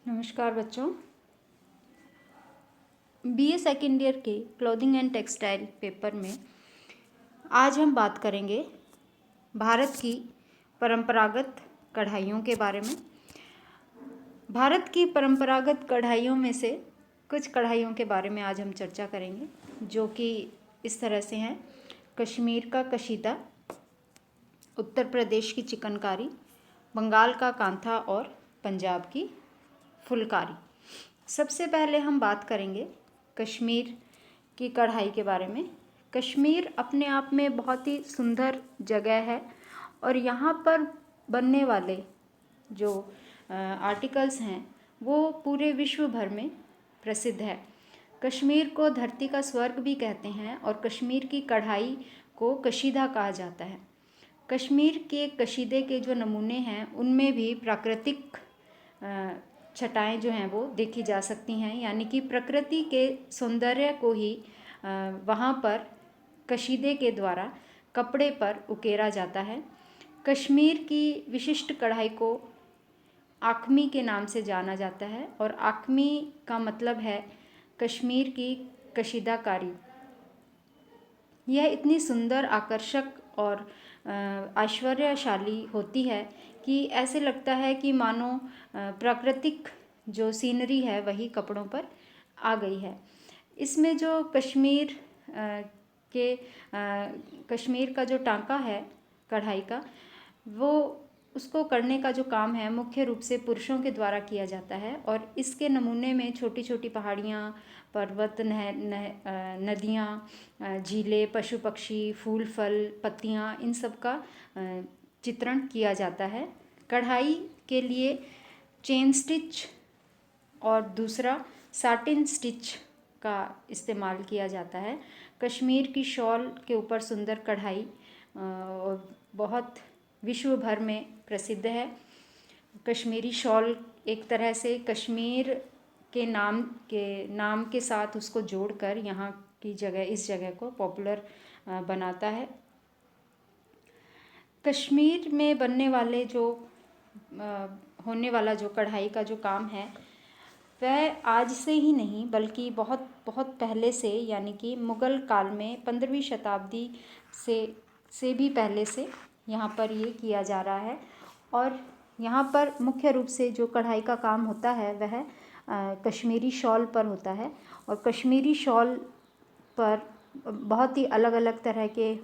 नमस्कार बच्चों। BA second year के क्लॉथिंग एंड टेक्सटाइल पेपर में आज हम बात करेंगे भारत की परंपरागत कढ़ाइयों के बारे में। भारत की परंपरागत कढ़ाइयों में से कुछ कढ़ाइयों के बारे में आज हम चर्चा करेंगे, जो कि इस तरह से हैं। कश्मीर का कशीदा, उत्तर प्रदेश की चिकनकारी, बंगाल का कांथा और पंजाब की फुलकारी। सबसे पहले हम बात करेंगे कश्मीर की कढ़ाई के बारे में। कश्मीर अपने आप में बहुत ही सुंदर जगह है और यहाँ पर बनने वाले जो आर्टिकल्स हैं वो पूरे विश्व भर में प्रसिद्ध है। कश्मीर को धरती का स्वर्ग भी कहते हैं और कश्मीर की कढ़ाई को कशीदा कहा जाता है। कश्मीर के कशीदे के जो नमूने हैं उनमें भी प्राकृतिक छटाएं जो हैं वो देखी जा सकती हैं, यानी कि प्रकृति के सौंदर्य को ही वहाँ पर कशीदे के द्वारा कपड़े पर उकेरा जाता है। कश्मीर की विशिष्ट कढ़ाई को आखमी के नाम से जाना जाता है और आखमी का मतलब है कश्मीर की कशीदाकारी। यह इतनी सुंदर, आकर्षक और ऐश्वर्यशाली होती है कि ऐसे लगता है कि मानो प्राकृतिक जो सीनरी है वही कपड़ों पर आ गई है। इसमें जो कश्मीर का जो टांका है कढ़ाई का, वो उसको करने का जो काम है मुख्य रूप से पुरुषों के द्वारा किया जाता है और इसके नमूने में छोटी छोटी पहाड़ियाँ, पर्वत, नदियाँ, झीलें, पशु पक्षी, फूल फल, पत्तियाँ, इन सब का चित्रण किया जाता है। कढ़ाई के लिए चेन स्टिच और दूसरा साटिन स्टिच का इस्तेमाल किया जाता है। कश्मीर की शॉल के ऊपर सुंदर कढ़ाई बहुत विश्व भर में प्रसिद्ध है। कश्मीरी शॉल एक तरह से कश्मीर के नाम के साथ उसको जोड़कर यहाँ की जगह, इस जगह को पॉपुलर बनाता है। कश्मीर में बनने वाले जो होने वाला जो कढ़ाई का जो काम है वह आज से ही नहीं बल्कि बहुत बहुत पहले से, यानी कि मुग़ल काल में 15वीं शताब्दी से भी पहले से यहाँ पर ये किया जा रहा है। और यहाँ पर मुख्य रूप से जो कढ़ाई का काम होता है वह कश्मीरी शॉल पर होता है। और कश्मीरी शॉल पर बहुत ही अलग अलग तरह के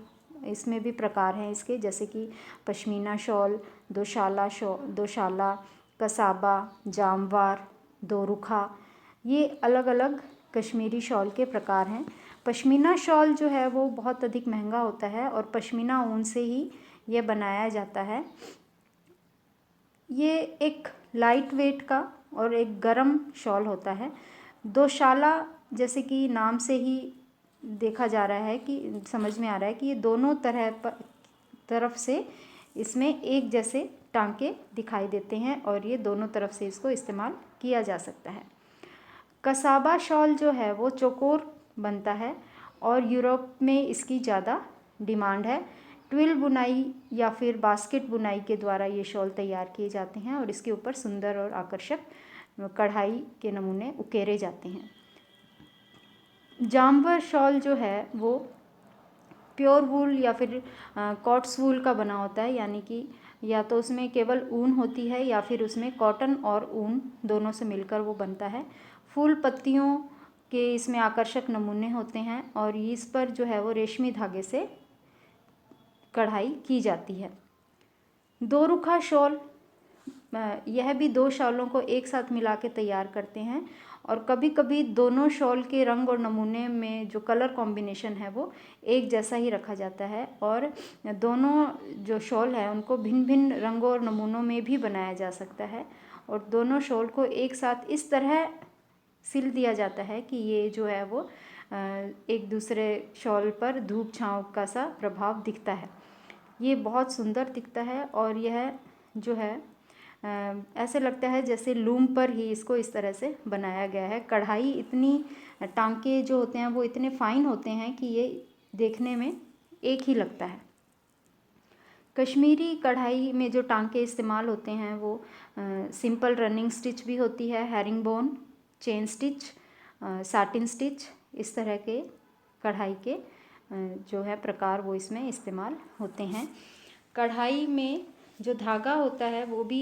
इसमें भी प्रकार हैं इसके, जैसे कि पश्मीना शॉल, दोशाला, कसाबा, जामवार, दोरुखा, ये अलग अलग कश्मीरी शॉल के प्रकार हैं। पश्मीना शॉल जो है वो बहुत अधिक महंगा होता है और पश्मीना ऊन से ही ये बनाया जाता है। ये एक लाइट वेट का और एक गरम शॉल होता है। दोशाला, जैसे कि नाम से ही देखा जा रहा है कि समझ में आ रहा है कि ये दोनों तरफ से इसमें एक जैसे टांके दिखाई देते हैं और ये दोनों तरफ से इसको इस्तेमाल किया जा सकता है। कसाबा शॉल जो है वो चौकोर बनता है और यूरोप में इसकी ज़्यादा डिमांड है। ट्विल बुनाई या फिर बास्केट बुनाई के द्वारा ये शॉल तैयार किए जाते हैं और इसके ऊपर सुंदर और आकर्षक कढ़ाई के नमूने उकेरे जाते हैं। जामवर शॉल जो है वो प्योर वूल या फिर कॉट्स वूल का बना होता है, यानी कि या तो उसमें केवल ऊन होती है या फिर उसमें कॉटन और ऊन दोनों से मिलकर वो बनता है। फूल पत्तियों के इसमें आकर्षक नमूने होते हैं और इस पर जो है वो रेशमी धागे से कढ़ाई की जाती है। दोरुखा शॉल, यह भी दो शॉलों को एक साथ मिला के तैयार करते हैं और कभी कभी दोनों शॉल के रंग और नमूने में जो कलर कॉम्बिनेशन है वो एक जैसा ही रखा जाता है और दोनों जो शॉल है उनको भिन्न भिन्न रंगों और नमूनों में भी बनाया जा सकता है और दोनों शॉल को एक साथ इस तरह सिल दिया जाता है कि ये जो है वो एक दूसरे शॉल पर धूप छांव का सा प्रभाव दिखता है। ये बहुत सुंदर दिखता है और यह जो है ऐसे लगता है जैसे लूम पर ही इसको इस तरह से बनाया गया है। कढ़ाई इतनी, टांके जो होते हैं वो इतने फाइन होते हैं कि ये देखने में एक ही लगता है। कश्मीरी कढ़ाई में जो टांके इस्तेमाल होते हैं वो सिंपल रनिंग स्टिच भी होती है, herring bone, chain stitch, satin stitch, इस तरह के कढ़ाई के जो है प्रकार वो इसमें इस्तेमाल होते हैं। कढ़ाई में जो धागा होता है वो भी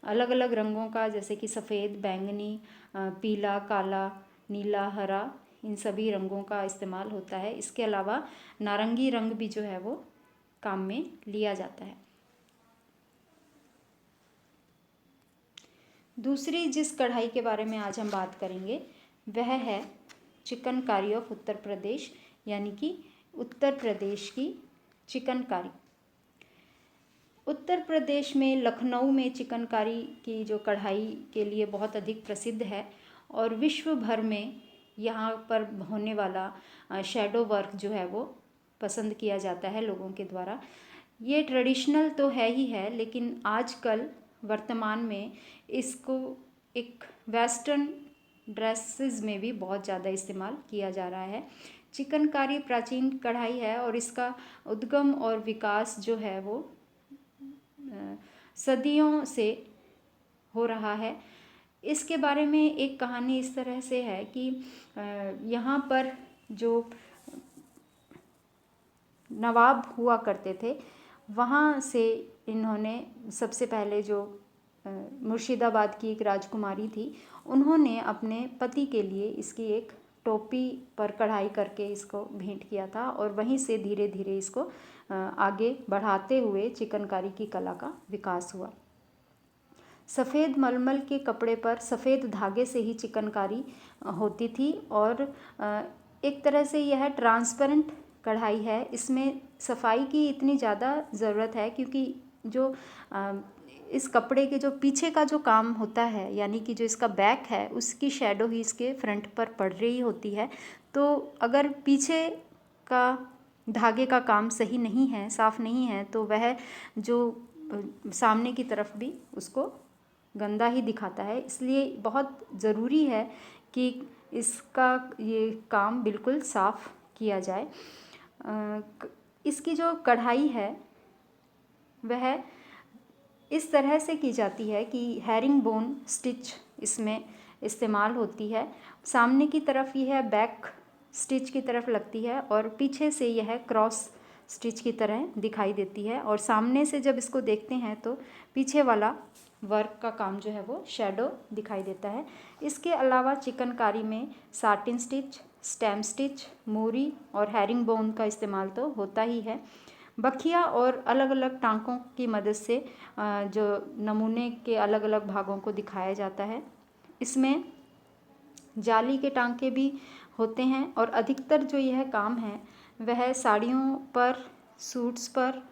अलग अलग रंगों का, जैसे कि सफ़ेद, बैंगनी, पीला, काला, नीला, हरा, इन सभी रंगों का इस्तेमाल होता है। इसके अलावा नारंगी रंग भी जो है वो काम में लिया जाता है। दूसरी जिस कढ़ाई के बारे में आज हम बात करेंगे वह है चिकनकारी ऑफ उत्तर प्रदेश, यानी कि उत्तर प्रदेश की चिकनकारी। उत्तर प्रदेश में लखनऊ में चिकनकारी की जो कढ़ाई के लिए बहुत अधिक प्रसिद्ध है और विश्व भर में यहाँ पर होने वाला शैडो वर्क जो है वो पसंद किया जाता है लोगों के द्वारा। ये ट्रेडिशनल तो है ही है, लेकिन आजकल वर्तमान में इसको एक वेस्टर्न ड्रेसेस में भी बहुत ज़्यादा इस्तेमाल किया जा रहा है। चिकनकारी प्राचीन कढ़ाई है और इसका उद्गम और विकास जो है वो सदियों से हो रहा है। इसके बारे में एक कहानी इस तरह से है कि यहाँ पर जो नवाब हुआ करते थे वहाँ से इन्होंने सबसे पहले जो मुर्शिदाबाद की एक राजकुमारी थी, उन्होंने अपने पति के लिए इसकी एक टोपी पर कढ़ाई करके इसको भेंट किया था और वहीं से धीरे धीरे इसको आगे बढ़ाते हुए चिकनकारी की कला का विकास हुआ। सफ़ेद मलमल के कपड़े पर सफ़ेद धागे से ही चिकनकारी होती थी और एक तरह से यह ट्रांसपेरेंट कढ़ाई है। इसमें सफाई की इतनी ज़्यादा ज़रूरत है क्योंकि जो इस कपड़े के जो पीछे का जो काम होता है, यानी कि जो इसका बैक है, उसकी शैडो ही इसके फ्रंट पर पड़ रही होती है। तो अगर पीछे का धागे का काम सही नहीं है, साफ़ नहीं है, तो वह जो सामने की तरफ भी उसको गंदा ही दिखाता है। इसलिए बहुत ज़रूरी है कि इसका ये काम बिल्कुल साफ़ किया जाए। इसकी जो कढ़ाई है वह इस तरह से की जाती है कि हैरिंग बोन स्टिच इसमें इस्तेमाल होती है। सामने की तरफ यह बैक स्टिच की तरफ लगती है और पीछे से यह क्रॉस स्टिच की तरह दिखाई देती है और सामने से जब इसको देखते हैं तो पीछे वाला वर्क का काम जो है वो शैडो दिखाई देता है। इसके अलावा चिकनकारी में साटिन स्टिच, स्टेम स्टिच, मोरी और हैरिंग बोन का इस्तेमाल तो होता ही है। बखिया और अलग अलग टांकों की मदद से जो नमूने के अलग अलग भागों को दिखाया जाता है। इसमें जाली के टांके भी होते हैं और अधिकतर जो यह काम है वह साड़ियों पर, सूट्स पर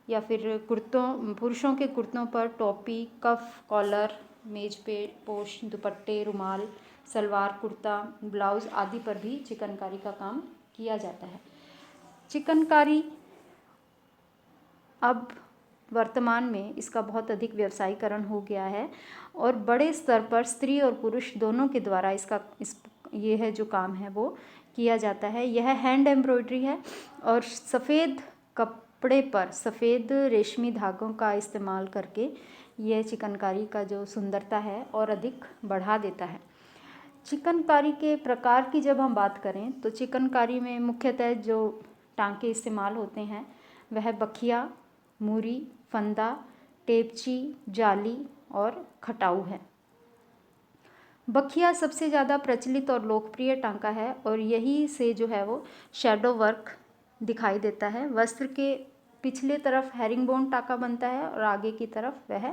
या फिर कुर्तों, पुरुषों के कुर्तों पर टोपी, कफ, कॉलर, मेज पे पोश, दुपट्टे, रुमाल, सलवार कुर्ता, ब्लाउज़ आदि पर भी चिकनकारी का काम किया जाता है। चिकनकारी अब वर्तमान में इसका बहुत अधिक व्यवसायीकरण हो गया है और बड़े स्तर पर स्त्री और पुरुष दोनों के द्वारा ये है जो काम है वो किया जाता है। यह हैंड एम्ब्रॉयडरी है और सफ़ेद कपड़े पर सफ़ेद रेशमी धागों का इस्तेमाल करके यह चिकनकारी का जो सुंदरता है और अधिक बढ़ा देता है। चिकनकारी के प्रकार की जब हम बात करें तो चिकनकारी में मुख्यतः जो टांके इस्तेमाल होते हैं वह बखिया, मूरी, फंदा, टेपची, जाली और खटाऊ है। बखिया सबसे ज़्यादा प्रचलित और लोकप्रिय टांका है और यही से जो है वो शैडो वर्क दिखाई देता है। वस्त्र के पिछले तरफ हैरिंग बोन टांका बनता है और आगे की तरफ वह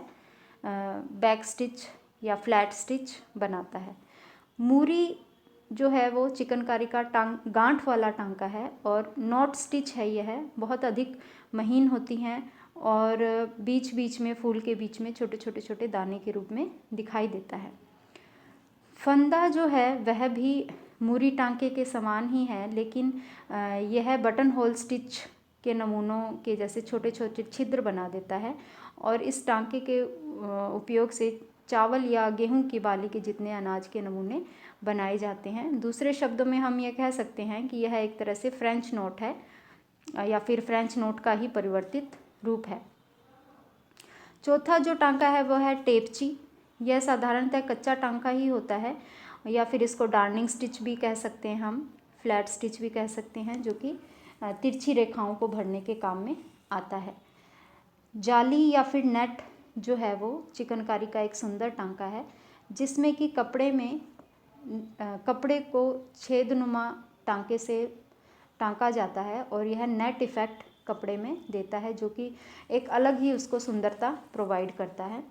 बैक स्टिच या फ्लैट स्टिच बनाता है। मूरी जो है वो चिकनकारी का गांठ वाला टांका है और नॉट स्टिच है। यह बहुत अधिक महीन होती हैं और बीच बीच में, फूल के बीच में छोटे छोटे छोटे दाने के रूप में दिखाई देता है। फंदा जो है वह भी मूरी टांके के समान ही है, लेकिन यह बटन होल स्टिच के नमूनों के जैसे छोटे छोटे छिद्र बना देता है और इस टांके के उपयोग से चावल या गेहूं की बाली के जितने अनाज के नमूने बनाए जाते हैं। दूसरे शब्दों में हम ये कह सकते हैं कि यह एक तरह से फ्रेंच नोट है या फिर फ्रेंच नोट का ही परिवर्तित रूप है। चौथा जो टांका है वो है टेपची। यह साधारणतः कच्चा टांका ही होता है, या फिर इसको डार्निंग स्टिच भी कह सकते हैं, हम फ्लैट स्टिच भी कह सकते हैं, जो कि तिरछी रेखाओं को भरने के काम में आता है। जाली या फिर नेट जो है वो चिकनकारी का एक सुंदर टांका है, जिसमें कि कपड़े को छेदनुमा टांके से टांका जाता है और यह नेट इफ़ेक्ट कपड़े में देता है, जो कि एक अलग ही उसको सुंदरता प्रोवाइड करता है।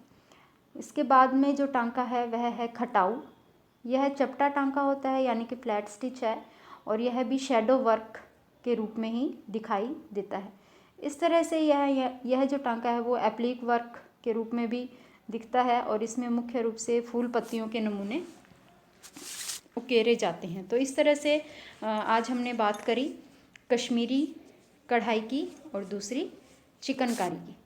इसके बाद में जो टांका है वह है खटाऊ। यह चपटा टांका होता है, यानी कि फ्लैट स्टिच है, और यह भी शैडो वर्क के रूप में ही दिखाई देता है। इस तरह से यह जो टांका है वो एप्लिक वर्क के रूप में भी दिखता है, और इसमें मुख्य रूप से फूल पत्तियों के नमूने उकेरे जाते हैं। तो इस तरह से आज हमने बात करी कश्मीरी कढ़ाई की और दूसरी चिकनकारी की।